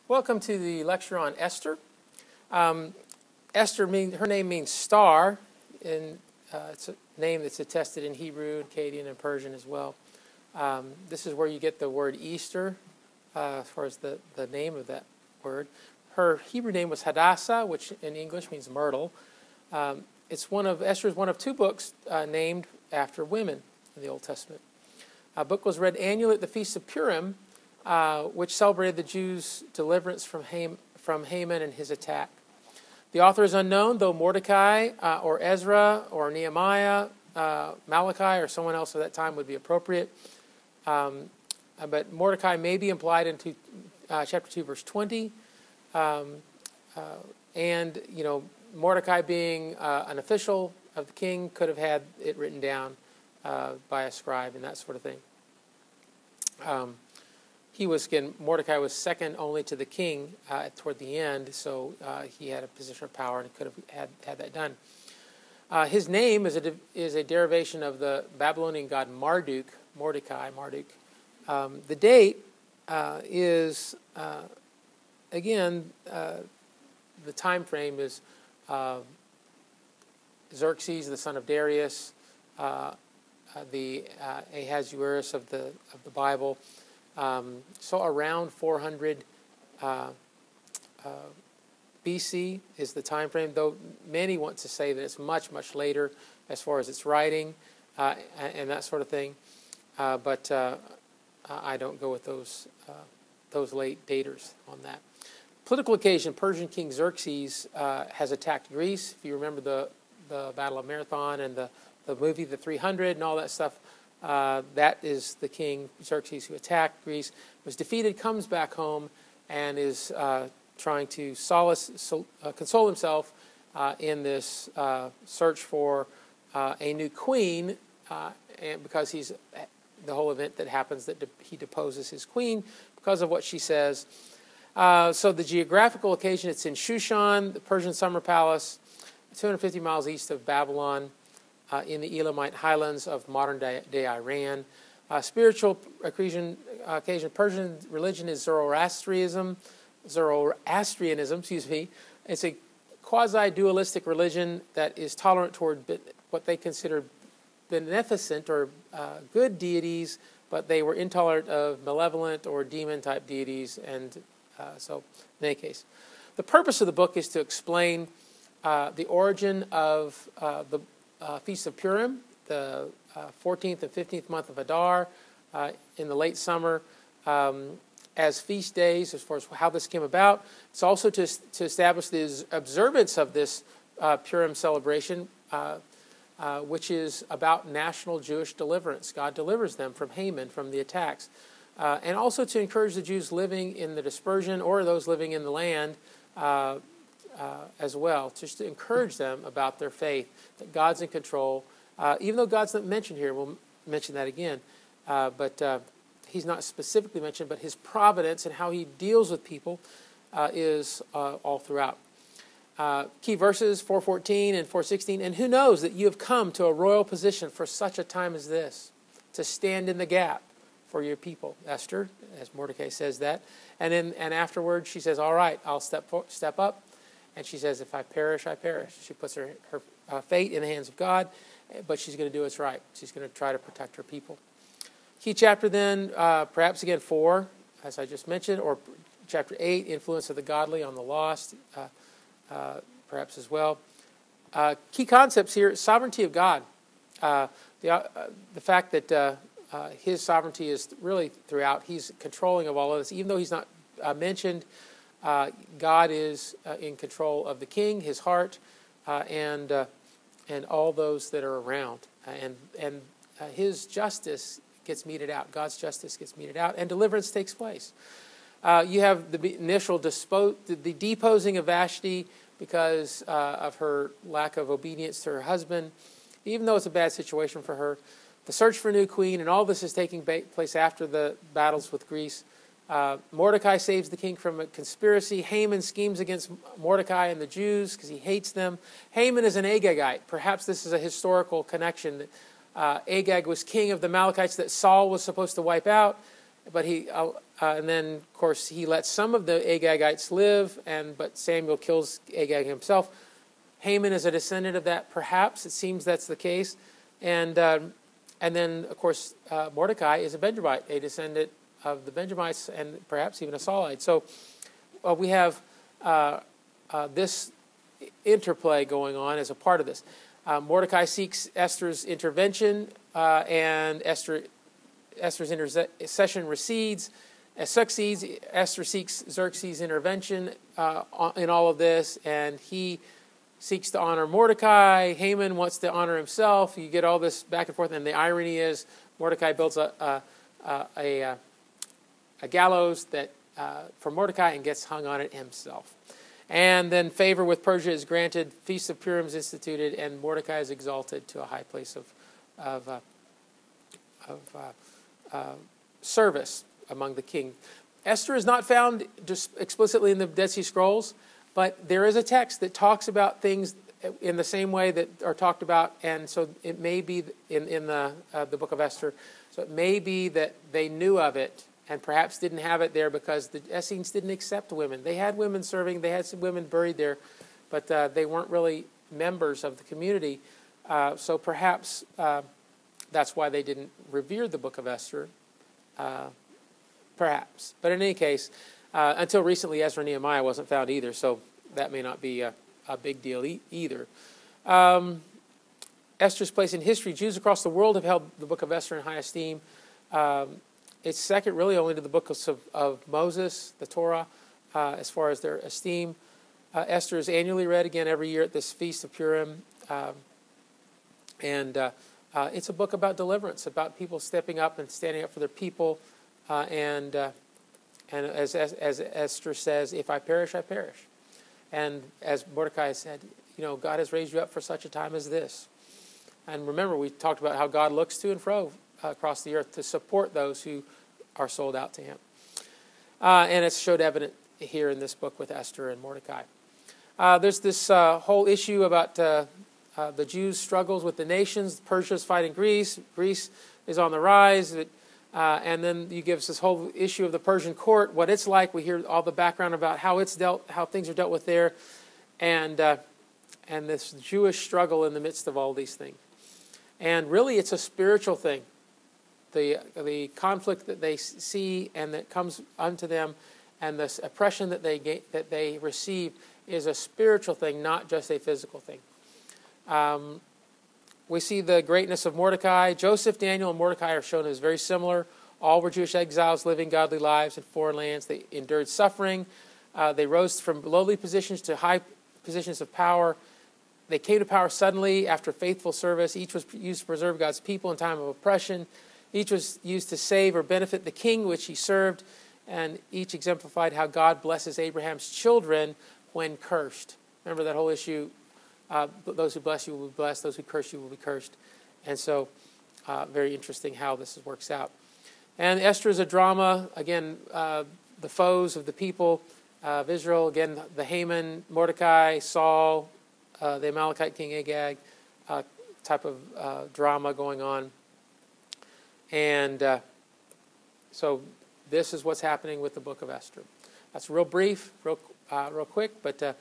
Welcome to the lecture on Esther. Esther, her name means star, and it's a name that's attested in Hebrew, Akkadian, and Persian as well. This is where you get the word Easter, as far as the name of that word. Her Hebrew name was Hadassah, which in English means myrtle. Esther's one of two books named after women in the Old Testament. A book was read annually at the Feast of Purim, which celebrated the Jews' deliverance from Haman and his attack. The author is unknown, though Mordecai or Ezra or Nehemiah, Malachi, or someone else of that time would be appropriate. But Mordecai may be implied into chapter 2, verse 20. Mordecai being an official of the king could have had it written down by a scribe and that sort of thing. Mordecai was second only to the king toward the end, so he had a position of power and could have had that done. His name is a derivation of the Babylonian god Marduk. The date is, the time frame is Xerxes, the son of Darius, the Ahasuerus of the Bible. So around 400 BC is the time frame, though many want to say that it's much, much later as far as its writing and that sort of thing. But I don't go with those late daters on that. Political occasion: Persian King Xerxes has attacked Greece. If you remember the Battle of Marathon and the movie The 300 and all that stuff, that is the king Xerxes who attacked Greece, was defeated, comes back home, and is trying to console himself in this search for a new queen, and because the whole event that happens that he deposes his queen because of what she says. So the geographical occasion, it's in Shushan, the Persian summer palace, 250 miles east of Babylon, in the Elamite highlands of modern-day Iran. Spiritual occasion, Persian religion is Zoroastrianism. It's a quasi-dualistic religion that is tolerant toward what they consider beneficent or good deities, but they were intolerant of malevolent or demon-type deities, and so in any case. The purpose of the book is to explain the origin of the Feast of Purim, the 14th and 15th month of Adar, in the late summer, as feast days, as far as how this came about. It's also to establish the observance of this Purim celebration, which is about national Jewish deliverance. God delivers them from Haman, from the attacks. And also to encourage the Jews living in the dispersion or those living in the land as well, just to encourage them about their faith, that God's in control. Even though God's not mentioned here, we'll mention that again, but he's not specifically mentioned, but his providence and how he deals with people is all throughout. Key verses, 4:14 and 4:16, and who knows that you have come to a royal position for such a time as this, to stand in the gap for your people, Esther, as Mordecai says that. And afterwards she says, all right, I'll step up. And she says, if I perish, I perish. She puts her fate in the hands of God, but she's going to do what's right. She's going to try to protect her people. Key chapter then, perhaps again 4, as I just mentioned, or chapter 8, influence of the godly on the lost, perhaps as well. Key concepts here: sovereignty of God. The fact that his sovereignty is really throughout. He's controlling of all of this. Even though he's not mentioned, God is in control of the king, his heart, and all those that are around. And his justice gets meted out. God's justice gets meted out, and deliverance takes place. You have the initial the deposing of Vashti because of her lack of obedience to her husband, even though it's a bad situation for her. The search for a new queen, and all this is taking place after the battles with Greece. Mordecai saves the king from a conspiracy. Haman schemes against Mordecai and the Jews because he hates them. Haman is an Agagite. Perhaps this is a historical connection. Agag was king of the Amalekites that Saul was supposed to wipe out. but and then of course he lets some of the Agagites live, but Samuel kills Agag himself. Haman is a descendant of that, perhaps. It seems that's the case. And then, of course, Mordecai is a Benjamite, a descendant of the Benjamites, and perhaps even a Saulite. So we have this interplay going on as a part of this. Mordecai seeks Esther's intervention, and Esther's intercession succeeds. Esther seeks Xerxes' intervention in all of this, and he seeks to honor Mordecai. Haman wants to honor himself. You get all this back and forth, and the irony is Mordecai builds a gallows that for Mordecai and gets hung on it himself. And then favor with Persia is granted, Feast of Purim is instituted, and Mordecai is exalted to a high place of service among the king. Esther is not found just explicitly in the Dead Sea Scrolls, but there is a text that talks about things in the same way that are talked about, and so it may be in the book of Esther. So it may be that they knew of it and perhaps didn't have it there because the Essenes didn't accept women. They had women serving, they had some women buried there, but they weren't really members of the community. So perhaps that's why they didn't revere the book of Esther, perhaps. But in any case, until recently, Ezra and Nehemiah wasn't found either, so that may not be a big deal either. Esther's place in history. Jews across the world have held the book of Esther in high esteem. It's second really only to the books of Moses, the Torah, as far as their esteem. Esther is annually read again every year at this Feast of Purim. And it's a book about deliverance, about people stepping up and standing up for their people. And as Esther says, if I perish, I perish. And as Mordecai said, God has raised you up for such a time as this. And remember, we talked about how God looks to and fro across the earth to support those who are sold out to him. And it's showed evident here in this book with Esther and Mordecai. There's this whole issue about the Jews' struggles with the nations. Persia's fighting Greece. Greece is on the rise. And then you give us this whole issue of the Persian court, what it's like. We hear all the background about how things are dealt with there, and this Jewish struggle in the midst of all these things. And really, it's a spiritual thing. The conflict that they see and that comes unto them, and this oppression that they receive, is a spiritual thing, not just a physical thing. We see the greatness of Mordecai. Joseph, Daniel, and Mordecai are shown as very similar. All were Jewish exiles living godly lives in foreign lands. They endured suffering. They rose from lowly positions to high positions of power. They came to power suddenly after faithful service. Each was used to preserve God's people in time of oppression. Each was used to save or benefit the king which he served. And each exemplified how God blesses Abraham's children when cursed. Remember that whole issue? Those who bless you will be blessed. Those who curse you will be cursed. And so very interesting how this works out. And Esther is a drama. Again, the foes of the people of Israel. Again, the Haman, Mordecai, Saul, the Amalekite king Agag type of drama going on. And so this is what's happening with the book of Esther. That's real brief, real quick, but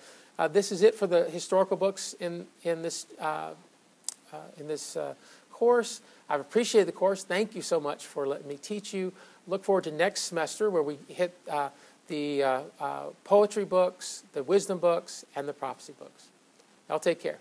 this is it for the historical books in this course. I've appreciated the course. Thank you so much for letting me teach you. Look forward to next semester where we hit the poetry books, the wisdom books, and the prophecy books. Y'all take care.